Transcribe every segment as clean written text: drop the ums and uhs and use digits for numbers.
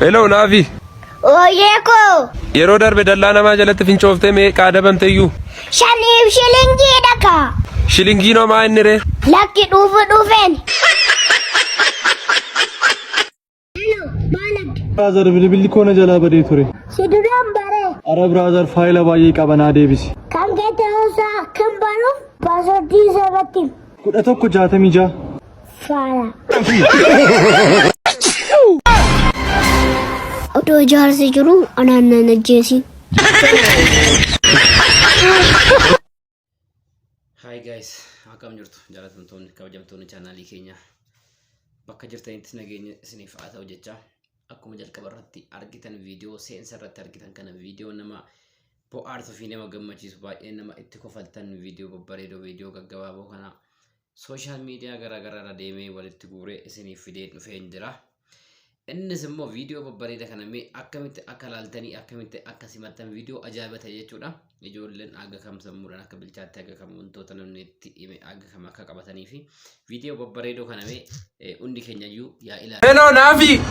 Hello Navi. Oyeko. Yeroo darbe dallaa namaa jalatti fincooftee meeqa adabamteeyyuu? Shaniif shilingii dhaka. Shilingii noo maa inni ree? Lakki dhufeen. Brother bilbilli koona jalaa badee ture. Siduraan bare. Ara brother faayila baay'ee qabanaa deebisi. Kan keessa hoosaa kan baruuf paaswordii sabatti. 1166. Faala. Otoo ijaarsi jiru anaannan ajjeesin. Hi guys, akkam jirtu jaalatamtoonni kabajamtoonni chaanaalii keenya bakka jirtanittis nageenya isiniif haa ta'u jecha akkuma jalqaba irratti argitan viidiyoo seensa irratti argitan kana viidiyoo nama bohaartuu fi nama gammachiisu baay'ee nama itti kofaltan viidiyoo babbareedoo viidiyoo gaggabaaboo kana sooshaal miidiyaa garaagaraa irra deemee walitti guuree isiniif fidee dhufee jira. Innis immoo viidiyoo babbareeda kana mee akkamitti akka laaltanii akkamitti akka simattan viidiyoo ajaa'iba ta'e jechuudha. Ijoolleen aga kam sammuudhaan akka bilchaatti aga kam wantoota namni itti hime aga kam akka qabatanii fi viidiyoo babbareedoo kana mee hundi keenyayyuu yaa ilaalu. Hello Navi.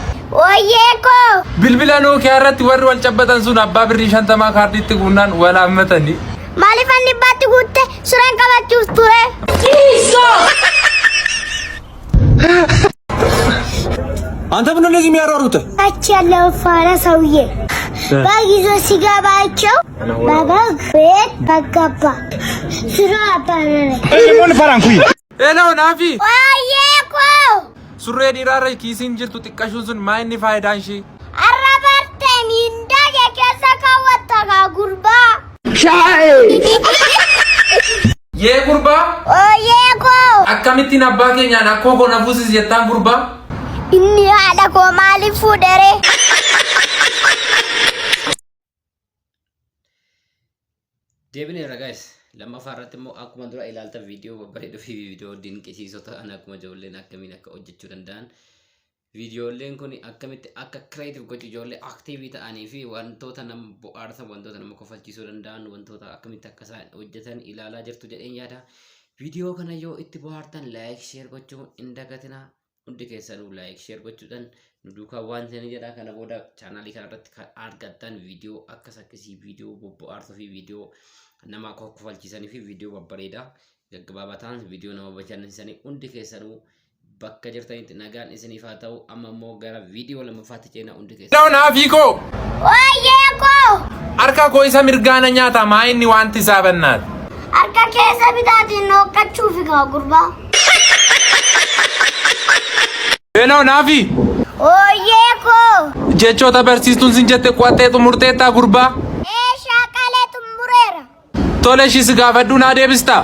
Oyeko. Bilbila Nokia irratti warri wal cabbatan sun abbaa birrii 50 kaardiitti guunnaan wal hammatanii. Maaliif ani baatti guutte suraan qabachuuf ture? አንተ ምን እንደዚህ የሚያሯሩት? ታች ያለው ፋራ ሰውዬ ባጊዞ ሲገባቸው በበግ ቤት በገባ ስራ አባረረ። ምን ፈራንኩኝ? Hello Navi. ወየኮ Surree dhiiraarra kiisiin jirtu xiqqashuun sun maa inni faayidaan ishee? አራበርተን እንዳየ ከሰካወጣ ጉርባ Yee gurbaa? ወየኮ Akkamittiin abbaa keenyaan akkoo koo nafuusis jettaan gurbaa? inni haadha koo maaliif fuudhare? Deebineerra guys lammaffaa irratti immoo akkuma dura ilaaltan viidiyoo babbareedoo fi viidiyoo dinqisiisoo ta'an akkuma ijoolleen akkamiin akka hojjechuu danda'an viidiyooleen kun akkamitti akka kireetiif gochuu ijoollee aktiivii ta'anii fi wantoota nama bohaarsan wantoota nama kofalchiisuu danda'an wantoota akkamitti akka isaan hojjetan ilaalaa jirtu jedheen yaada. Viidiyoo kana yoo itti bohaartan laayik sheer gochuu hin dagatinaa. Hundi keessanuu laayik sheer gochuudhaan nu duukaa waan ta'anii jedha. Kana booda chaanaalii kana irratti kan argattan viidiyoo akkasii viidiyoo bohaartuu fi viidiyoo nama kofalchiisanii fi viidiyoo babbareedaa gaggabaabaa ta'an viidiyoo nama bashannansiisanii hundi keessanuu bakka jirtanitti nagaan isiniif haa ta'u. Amma immoo gara viidiyoo lammaffaatti ceena hundi keessan. Hello Navi koo. Oyeko Harka koo isa mirgaana nyaata maa inni wanti isaa bannaati? harka keessa bitaatiin nookkachuuf gaa gurbaa. Hello Navi. Oyeko Jechoota barsiistuun sin jette qo'attee xumurteettaa gurbaa? shaaqalee xumureera. Tole ishii si gaafadhu naa deebistaa?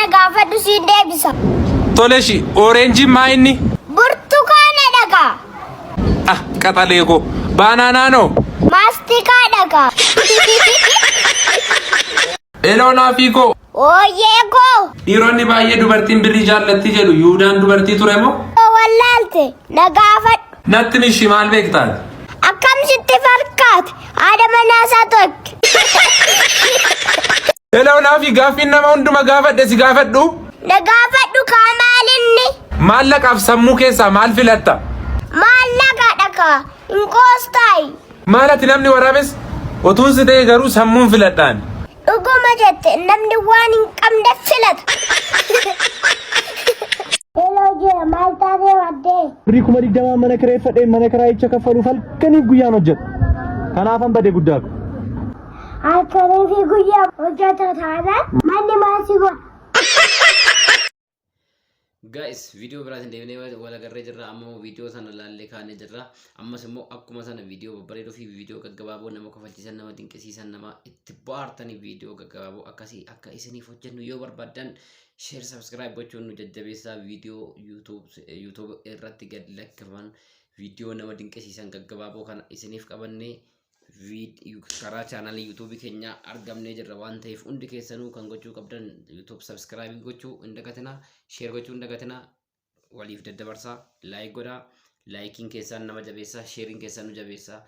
Na gaafadhu siin deebisa. Tole ishii ooreenjiin maa inni? Burtukaana dhagaa. Ah qaxalee koo baanaanaanoo? Maastikaa dhagaa. Hello Navi koo. Oyeko Dhiironni baay'ee dubartiin birrii jaallatti jedhu Yuudaan dubartii ture moo? wallaalte na gaafadhu. Natti mishii maal beektaati? Akkam sitti fakkaate haadha manaasaa tokko. Hello Navi gaaffiin nama hunduma gaafadhe si gaafadhu? Na gaafadhu kaa maalinni? Maallaqaaf sammuu keessaa maal filatta? Maallaqa dhagaa hin qoostaayi. Maalati namni waraabes otuun si ta'e garuu sammuun filadhaan. Dhuguma jette namni waan hin qabne filata. Hello jira maal taatee waddee? Birrii 20 mana kireeffadhee mana kiraayicha kaffaluuf halkaniif guyyaan hojjedha. Kanaafan badee guddaa. Halkanii fi guyyaa hojjeta taanaan manni maasii godha. Guys viidiyoo biraatiin deebinee wal agarree jirra. Amma viidiyoo sana laallee kaanee jirra. Ammas immoo akkuma sana viidiyoo babbareedoo fi viidiyoo gaggabaaboo nama kofalchiisan nama dinqisiisan nama itti bohaartanii viidiyoo gaggabaaboo akkasii akka isiniif hojjennu yoo barbaadan share subscribe gochuun nu jajjabeessaa. Viidiyoo YouTube irratti gad lakkifaman viidiyoo nama dinqisiisan gaggabaaboo kana isiniif qabannee karaa chaanaalii YouTube keenya argamnee jirra waan ta'eef hundi keessanuu kan gochuu qabdan YouTube subscribe gochuu hin dagatinaa, share gochuu hin dagatinaa, waliif daddabarsaa, like godhaa. Likein keessan nama jabeessaa, sharing keessan nu jabeessaa,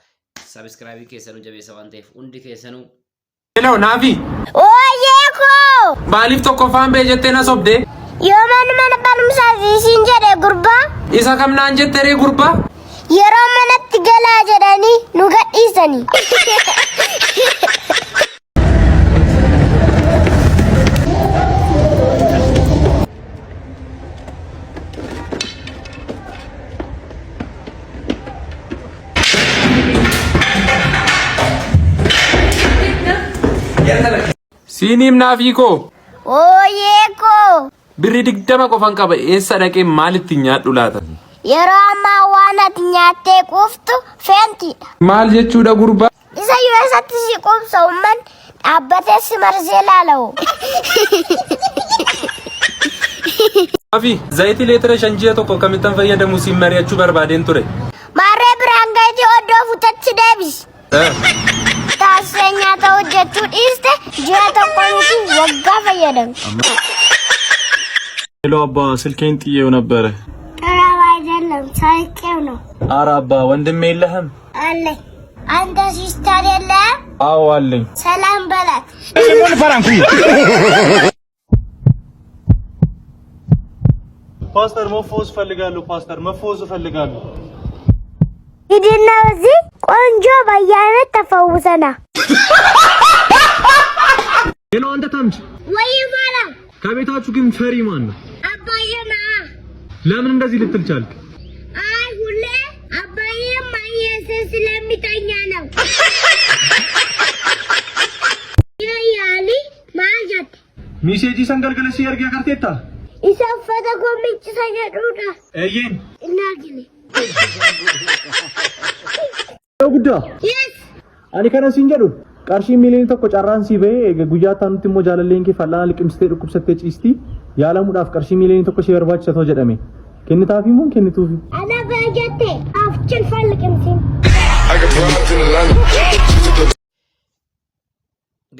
subscribe keessan nu jabeessaa waan ta'eef hundi keessanuu. Hello Navi. Oyeko Maaliif tokkoffaan bee jettee na sobdee? yoo mana barumsaa isiin jedhe gurbaa Isa kam naan jettee ree gurbaa? yeroo manatti galaa Sani. Sinim nafiko. Oh yeko. Birri digdama qofan qaba eessa dhaqee maalitti nyaadhu laata? Yeroo ammaa waan ati nyaattee quuftu feenti. Maal jechuudha gurbaa? Isa keessatti si quubsa umman dhaabbatee si marsee laala'u. Afi zayitii leetira 5 tokko kamittan fayyadamu si mari'achuu barbaadeen ture. Maarree biraan gayti oddoo futachi deebis. Taasisa nyaata hojjechuu dhiiste ji'a tokko miti waggaa fayyadamu. ሄሎ አባ ስልኬን ጥዬው ነበር። ቀራባ አይደለም ሳይቄው ነው። ኧረ አባ ወንድም የለህም? አለኝ። አንተ ሲስተር የለህም? አዎ አለኝ። ሰላም በላት። ሰላም ፈራንኩ። ፓስተር መፎዝ ፈልጋለሁ። ፓስተር መፎዝ ፈልጋለሁ። ሂድና እዚህ ቆንጆ በየአይነት ተፈውሰና። ሄሎ አንተ ታምጭ ወይ ማላ ከቤታችሁ ግን ፈሪ ማን ነው? አባዬና ለምን እንደዚህ ልትል ቻልክ? አይ ሁሌ አባዬ ማየስ ስለሚተኛ ነው። ያያሊ ማጀት ሚሴጂ ሰንገልገለሲ ያርጊያ ካርቴታ ኢሰፈተ ኮሚጭ ሰየዱዳ እየን እናግሊ ጉዳ yes አኒ ከነሲ እንጀዱ qarshi miliyoon tokko carraan si ba'e guyyaa tanutti immoo jaalalleen kee fal'aana liqimsitee dhukkubsattee ciisti yaalamuudhaaf qarshi miliyoon tokko si barbaachisa too jedhame kennitaaf immoo kennituuf ana baajate afchil falqimsin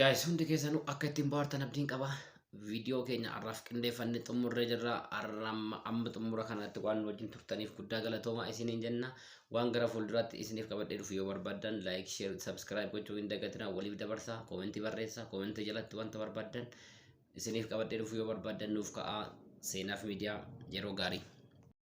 guys hundi keessanu akka ittiin bohaartan abdiin qaba viidiyoo keenya arraaf qindeeffannee xumurree jirra amma xumura kanatti waan wajjin turtaniif guddaa galatoomaa isiniin jenna waan gara fuulduraatti isiniif qabadhee dhufu yoo barbaadan like share subscribe gochuu hin dagatina waliif dabarsaa koomentii barreessaa koomentii jalatti wanta barbaadan isiniif qabadhee dhufu yoo barbaadan nuuf ka'aa seenaaf miidiyaa yeroo gaarii